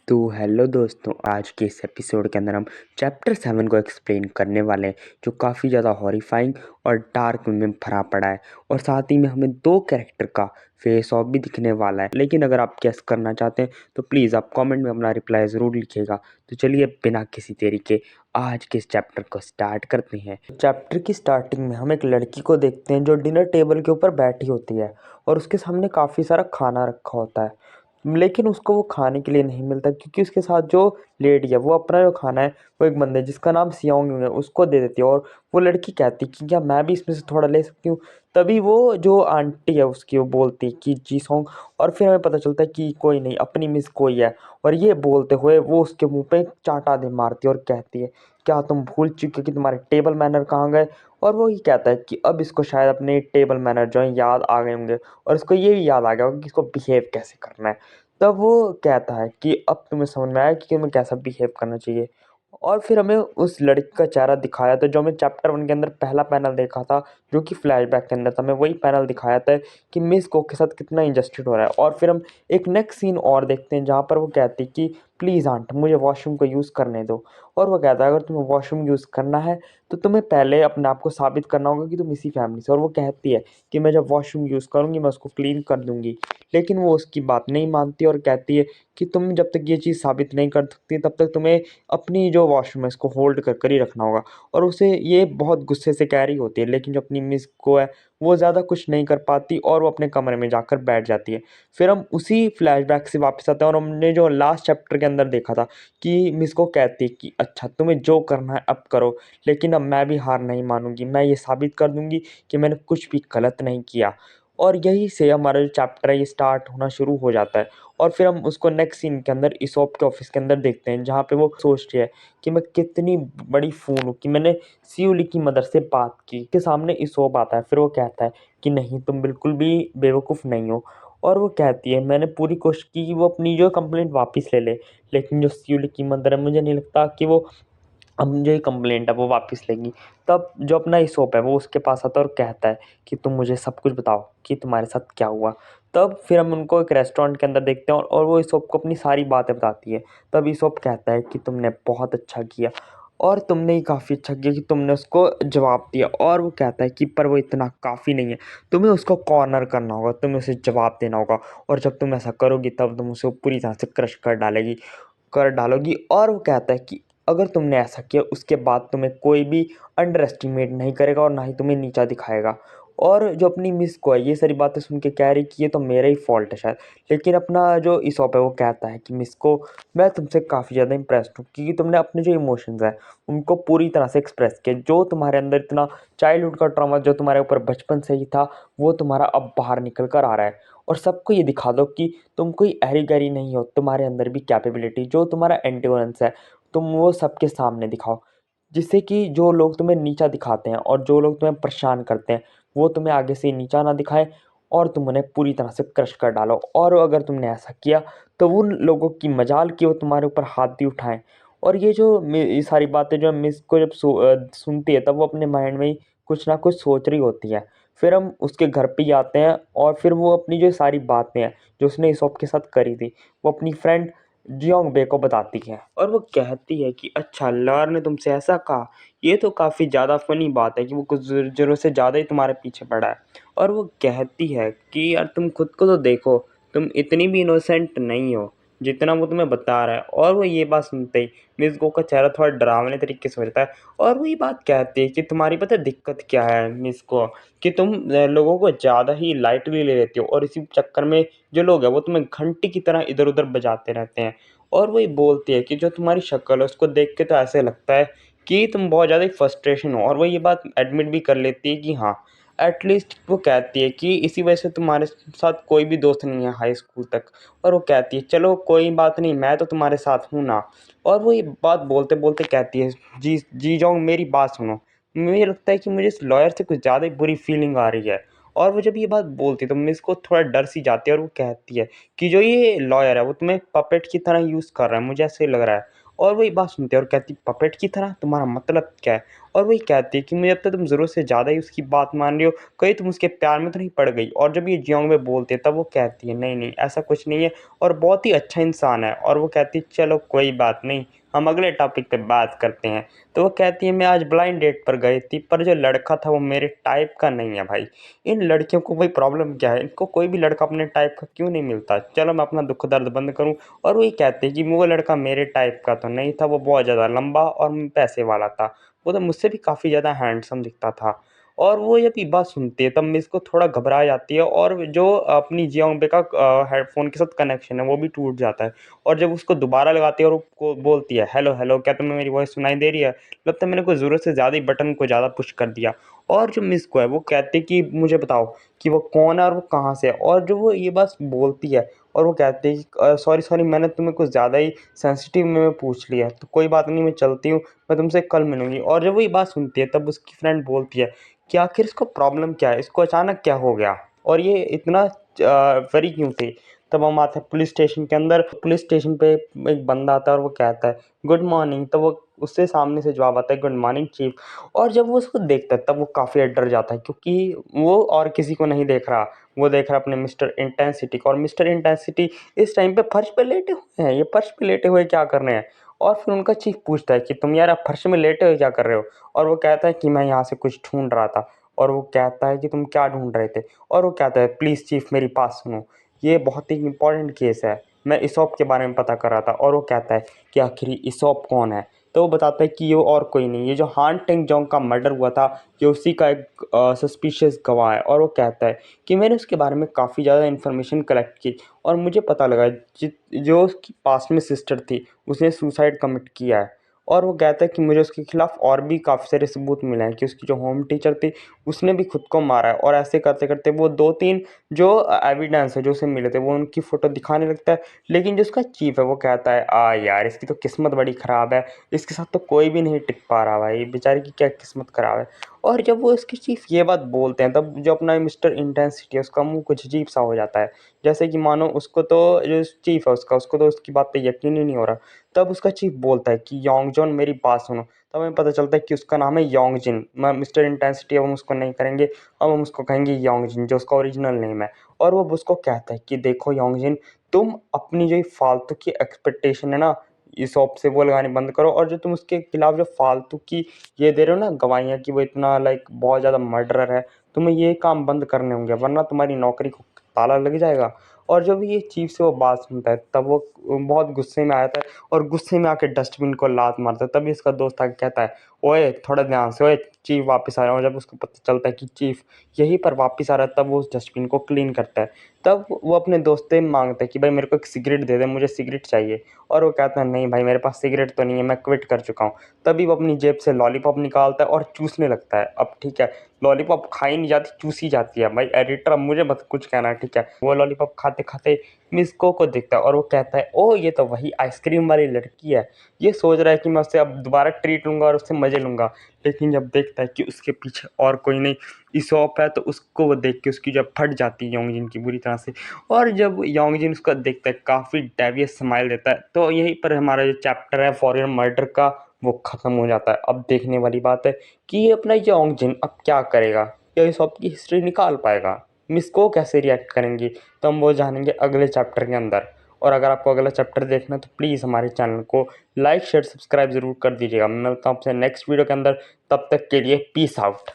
तो हेलो दोस्तों, आज के इस एपिसोड के अंदर हम चैप्टर 7 को एक्सप्लेन करने वाले हैं, जो काफ़ी ज़्यादा हॉरिफाइंग और डार्क में भरा पड़ा है। और साथ ही में हमें दो कैरेक्टर का फेस ऑफ भी दिखने वाला है। लेकिन अगर आप गेस करना चाहते हैं तो प्लीज़ आप कमेंट में अपना रिप्लाई ज़रूर लिखिएगा। तो चलिए बिना किसी देरी के आज के इस चैप्टर को स्टार्ट करते हैं। चैप्टर की स्टार्टिंग में हम एक लड़की को देखते हैं जो डिनर टेबल के ऊपर बैठी होती है और उसके सामने काफ़ी सारा खाना रखा होता है। लेकिन उसको वो खाने के लिए नहीं मिलता, क्योंकि उसके साथ जो लेडी है वो अपना जो खाना है वो एक बंदे जिसका नाम सियोंग है उसको दे देती है। और वो लड़की कहती है कि क्या मैं भी इसमें से थोड़ा ले सकती हूँ। तभी वो जो आंटी है उसकी वो बोलती है कि जी सोंग। और फिर हमें पता चलता है कि कोई नहीं, अपनी मिस कोई है। और ये बोलते हुए वो उसके मुंह पे एक चांटा दे मारती है और कहती है क्या तुम भूल चुके कि तुम्हारे टेबल मैनर कहाँ गए। और वो ये कहता है कि अब इसको शायद अपने टेबल मैनर जो है याद आ गए होंगे और इसको ये भी याद आ गया होगा कि इसको बिहेव कैसे करना है। तब वो कहता है कि अब तुम्हें समझ में आया कि हमें कैसा बिहेव करना चाहिए। और फिर हमें उस लड़की का चेहरा दिखाया था जो हमें चैप्टर 1 के अंदर पहला पैनल देखा था, जो कि फ्लैशबैक के अंदर था। हमें वही पैनल दिखाया था कि मिस को के साथ कितना इंजस्टिस हो रहा है। और फिर हम एक नेक्स्ट सीन और देखते हैं जहाँ पर वो कहती है कि प्लीज़ आंट मुझे वॉशरूम को यूज़ करने दो। और वो कहता है अगर तुम्हें वॉशरूम यूज़ करना है तो तुम्हें पहले अपने आप को साबित करना होगा कि तुम इसी फैमिली से। और वो कहती है कि मैं जब वॉशरूम यूज़ करूँगी मैं उसको क्लीन कर दूँगी। लेकिन वो उसकी बात नहीं मानती और कहती है कि तुम जब तक ये चीज़ साबित नहीं कर सकती तब तक तुम्हें अपनी जो वॉशरूम है इसको होल्ड कर कर ही रखना होगा। और उसे ये बहुत गुस्से से कह रही होती है, लेकिन जो अपनी मिस को है वो ज़्यादा कुछ नहीं कर पाती और वो अपने कमरे में जाकर बैठ जाती है। फिर हम उसी फ्लैशबैक से वापस आते हैं और हमने जो लास्ट चैप्टर के अंदर देखा था कि मिस को कहती है कि अच्छा तुम्हें जो करना है अब करो, लेकिन अब मैं भी हार नहीं मानूंगी, मैं ये साबित कर दूंगी कि मैंने कुछ भी गलत नहीं किया। और यहीं से हमारा जो चैप्टर है ये स्टार्ट होना शुरू हो जाता है। और फिर हम उसको नेक्स्ट सीन के अंदर इसोप के ऑफिस के अंदर देखते हैं, जहाँ पे वो सोचती है कि मैं कितनी बड़ी फूल हूँ कि मैंने सियुली की मदद से बात की। के सामने इसोप आता है, फिर वो कहता है कि नहीं तुम बिल्कुल भी बेवकूफ़ नहीं हो। और वो कहती है मैंने पूरी कोशिश की कि वो अपनी जो कंप्लेंट वापस ले ले, लेकिन जो सियुली की मदर है मुझे नहीं लगता कि वो अब जो ये कंप्लेंट है वो वापस लेंगी। तब जो अपना इसोप है वो उसके पास आता है और कहता है कि तुम मुझे सब कुछ बताओ कि तुम्हारे साथ क्या हुआ। तब फिर हम उनको एक रेस्टोरेंट के अंदर देखते हैं और वो इसोप को अपनी सारी बातें बताती है। तब इसोप कहता है कि तुमने बहुत अच्छा किया और तुमने ही काफ़ी अच्छा किया कि तुमने उसको जवाब दिया। और वो कहता है कि पर वो इतना काफ़ी नहीं है, तुम्हें उसको कॉर्नर करना होगा, तुम्हें उसे जवाब देना होगा। और जब तुम ऐसा करोगी तब तुम उसे पूरी तरह से क्रश कर डालोगी। और वो कहता है कि अगर तुमने ऐसा किया उसके बाद तुम्हें कोई भी अंडर एस्टिमेट नहीं करेगा और ना ही तुम्हें नीचा दिखाएगा। और जो अपनी मिस को है ये सारी बातें सुन के कह रही कि ये तो मेरा ही फॉल्ट है शायद। लेकिन अपना जो इसोप है वो कहता है कि मिस को मैं तुमसे काफ़ी ज़्यादा इम्प्रेस्ड हूँ, क्योंकि तुमने अपने जो इमोशंस हैं उनको पूरी तरह से एक्सप्रेस किया। जो तुम्हारे अंदर इतना चाइल्डहुड का ट्रॉमा जो तुम्हारे ऊपर बचपन से ही था वो तुम्हारा अब बाहर निकल कर आ रहा है। और सबको ये दिखा दो कि तुम कोई ऐरी गैरी नहीं हो, तुम्हारे अंदर भी कैपेबिलिटी जो तुम्हारा एंड्योरेंस है तुम वो सबके सामने दिखाओ, जिससे कि जो लोग तुम्हें नीचा दिखाते हैं और जो लोग तुम्हें परेशान करते हैं वो तुम्हें आगे से नीचा ना दिखाएं और तुम उन्हें पूरी तरह से क्रश कर डालो। और अगर तुमने ऐसा किया तो उन लोगों की मजाल कि वो तुम्हारे ऊपर हाथ भी उठाएं। और ये जो ये सारी बातें जो मिस को जब सुनती है तब वो अपने माइंड में ही कुछ ना कुछ सोच रही होती है। फिर हम उसके घर पे ही आते हैं और फिर वो अपनी जो सारी बातें हैं जो उसने इसोप के साथ करी थी वो अपनी फ्रेंड जियोंग बे को बताती है। और वो कहती है कि अच्छा लॉयर ने तुमसे ऐसा कहा, ये तो काफ़ी ज़्यादा फनी बात है कि वो कुछ ज़रूर से ज़्यादा ही तुम्हारे पीछे पड़ा है। और वो कहती है कि यार तुम खुद को तो देखो, तुम इतनी भी इनोसेंट नहीं हो जितना वो तुम्हें बता रहा है। और वो ये बात सुनते ही मिस गो का चेहरा थोड़ा डरावने तरीके से हो जाता है। और वो ये बात कहती है कि तुम्हारी पता है दिक्कत क्या है मिस को, कि तुम लोगों को ज़्यादा ही लाइटली ले लेते हो और इसी चक्कर में जो लोग हैं वो तुम्हें घंटी की तरह इधर-उधर बजाते रहते हैं। और वो ये बोलती है कि जो तुम्हारी शक्ल है उसको देख के तो ऐसे लगता है कि तुम बहुत ज़्यादा फ्रस्ट्रेशन हो। और वो ये बात एडमिट भी कर लेती है कि हाँ, एटलीस्ट वो कहती है कि इसी वजह से तुम्हारे साथ कोई भी दोस्त नहीं है हाई स्कूल तक। और वो कहती है चलो कोई बात नहीं, मैं तो तुम्हारे साथ हूँ ना। और वो ये बात बोलते-बोलते कहती है जी जी जाओ मेरी बात सुनो। मुझे लगता है कि मुझे इस लॉयर से कुछ ज़्यादा ही बुरी फीलिंग आ रही है। और वो जब ये बात बोलती है तो मिस को थोड़ा डर सी जाती है और वो कहती है कि जो ये लॉयर है वो तुम्हें पपेट की तरह यूज़ कर रहा है, मुझे ऐसे लग रहा है। और वही बात सुनते हैं और कहती पपेट की तरह तुम्हारा मतलब क्या है? और वही कहती है कि मुझे लगता है तुम ज़रूरत से ज़्यादा ही उसकी बात मान रही हो, कहीं तुम उसके प्यार में तो नहीं पड़ गई? और जब ये जियोंग बोलते हैं तब वो कहती है नहीं, नहीं ऐसा कुछ नहीं है और बहुत ही अच्छा इंसान है और वो कहती है चलो कोई बात नहीं, हम अगले टॉपिक पे बात करते हैं। तो वो कहती है मैं आज ब्लाइंड डेट पर गई थी पर जो लड़का था वो मेरे टाइप का नहीं है भाई। इन लड़कियों को भाई प्रॉब्लम क्या है? इनको कोई भी लड़का अपने टाइप का क्यों नहीं मिलता? चलो मैं अपना दुःख दर्द बंद करूँ और वही कहते हैं कि वो लड़का मेरे टाइप का तो नहीं था, वो बहुत ज़्यादा लंबा और पैसे वाला था। वो तो मुझसे भी काफ़ी ज़्यादा हैंडसम दिखता था। और वो जब ये बात सुनती है तब मिस को थोड़ा घबरा जाती है और जो अपनी जियोंग का हेडफ़ोन के साथ कनेक्शन है वो भी टूट जाता है। और जब उसको दोबारा लगाती है और वो बोलती है हेलो, हेलो क्या तुम्हें मेरी वॉइस सुनाई दे रही है? लगता है मैंने कोई ज़रूरत से ज़्यादा ही बटन को ज़्यादा पुश कर दिया। और जो मिस को है वो कहती है कि मुझे बताओ कि वो कौन है और वो कहाँ से है? और जो वो ये बात बोलती है और वो कहती है कि सॉरी, सॉरी मैंने तुम्हें कुछ ज़्यादा ही सेंसिटिव में पूछ लिया, तो कोई बात नहीं मैं चलती हूँ, मैं तुमसे कल मिलूँगी। और जब वो ये बात सुनती है तब उसकी फ्रेंड बोलती है कि आखिर इसको प्रॉब्लम क्या है? इसको अचानक क्या हो गया? और ये इतना वरी क्यों थी? तब हम आते हैं पुलिस स्टेशन के अंदर। पुलिस स्टेशन पे एक बंदा आता है और वो कहता है गुड मॉर्निंग, तो वो उससे सामने से जवाब आता है गुड मॉर्निंग चीफ। और जब वो उसको देखता है तब वो काफ़ी डर जाता है क्योंकि वो और किसी को नहीं देख रहा, वो देख रहा है अपने मिस्टर इंटेंसिटी को। और मिस्टर इंटेंसिटी इस टाइम पे फर्श पे लेटे हुए हैं, ये फर्श पे लेटे हुए क्या कर रहे हैं? और फिर उनका चीफ पूछता है कि तुम यार आप फर्श में लेटे हुए क्या कर रहे हो? और वो कहता है कि मैं यहाँ से कुछ ढूंढ रहा था। और वो कहता है कि तुम क्या ढूंढ रहे थे? और वो कहता है प्लीज़ चीफ मेरी बात सुनो, ये बहुत ही इंपॉर्टेंट केस है, मैं इसोप के बारे में पता कर रहा था। और वो कहता है कि आखिर इसोप कौन है? तो वो बताता है कि ये और कोई नहीं, ये जो हान टेंग जोंग का मर्डर हुआ था ये उसी का एक सस्पिशियस गवाह है। और वो कहता है कि मैंने उसके बारे में काफ़ी ज़्यादा इन्फॉर्मेशन कलेक्ट की और मुझे पता लगा जो उसकी पास में सिस्टर थी उसने सुसाइड कमिट किया है। और वो कहता है कि मुझे उसके खिलाफ और भी काफ़ी सारे सबूत मिले हैं कि उसकी जो होम टीचर थी उसने भी खुद को मारा है। और ऐसे करते करते वो 2-3 जो एविडेंस है जो उसे मिले थे वो उनकी फ़ोटो दिखाने लगता है। लेकिन जो उसका चीफ़ है वो कहता है यार इसकी तो किस्मत बड़ी ख़राब है, इसके साथ तो कोई भी नहीं टिक पा रहा भाई, बेचारे की क्या किस्मत ख़राब है। और जब वो उसके चीफ़ ये बात बोलते हैं तब जो अपना मिस्टर इंटेंसिटी है उसका मुँह कुछ अजीब-सा हो जाता है। जैसे कि मानो उसको तो जो चीफ़ है उसको तो उसकी बात पे यकीन ही नहीं हो रहा। तब उसका चीफ़ बोलता है कि योंगजॉन मेरी बात सुनो। तब हमें पता चलता है कि उसका नाम है योंगजिन। मिस्टर इंटेंसिटी अब हम उसको नहीं करेंगे, अब हम उसको कहेंगे योंगजिन जो उसका ओरिजिनल नेम है। और वो उसको कहता है कि देखो योंगजिन, तुम अपनी जो ये फालतू की एक्सपेक्टेशन है ना ईसोप से वो लगानी बंद करो। और जो तुम उसके खिलाफ जो फालतू की ये दे रहे हो ना गवाहियाँ कि वो इतना लाइक बहुत ज़्यादा मर्डरर है, तुम्हें ये काम बंद करने होंगे वरना तुम्हारी नौकरी को ताला लग जाएगा। और जब ये चीफ से वो बात सुनता है तब वो बहुत गुस्से में आ जाता है और गुस्से में आके डस्टबिन को लात मारता है। तभी इसका दोस्त आके कहता है ओए थोड़ा ध्यान से, ओए चीफ वापस आ रहा है। और जब उसको पता चलता है कि चीफ यहीं पर वापस आ रहा है तब वो उस डस्टबिन को क्लीन करता है। तब वो अपने दोस्त से मांगता है कि भाई मेरे को एक सिगरेट दे दे, मुझे सिगरेट चाहिए। और वो कहता है नहीं भाई मेरे पास सिगरेट तो नहीं है, मैं क्विट कर चुका हूँ। तभी वो अपनी जेब से लॉलीपॉप निकालता है और चूसने लगता है। अब ठीक है, लॉलीपॉप खाई नहीं जाती, चूसी जाती है। भाई एडिटर अब मुझे मत कुछ कहना, ठीक है। वो लॉलीपॉप खाते खाते मिस को देखता है और वो कहता है ओह ये तो वही आइसक्रीम वाली लड़की है। ये सोच रहा है कि मैं उससे अब दोबारा ट्रीट लूँगा और उससे मज़े लूँगा। लेकिन जब देखता है कि उसके पीछे और कोई नहीं इसोप है तो उसको वो देख के उसकी जब फट जाती है योंगजिन की बुरी तरह से। और जब योंगजिन उसको देखता है काफ़ी डेवियस स्माइल देता है। तो यहीं पर हमारा जो चैप्टर है फॉरेन मर्डर का वो ख़त्म हो जाता है। अब देखने वाली बात है कि ये अपना योंगजिन अब क्या करेगा? क्या इसोप की हिस्ट्री निकाल पाएगा? मिस को कैसे रिएक्ट करेंगी? तो हम वो जानेंगे अगले चैप्टर के अंदर। और अगर आपको अगला चैप्टर देखना है तो प्लीज़ हमारे चैनल को लाइक शेयर सब्सक्राइब ज़रूर कर दीजिएगा। मैं मिलता हूँ आपसे नेक्स्ट वीडियो के अंदर, तब तक के लिए पीस आउट।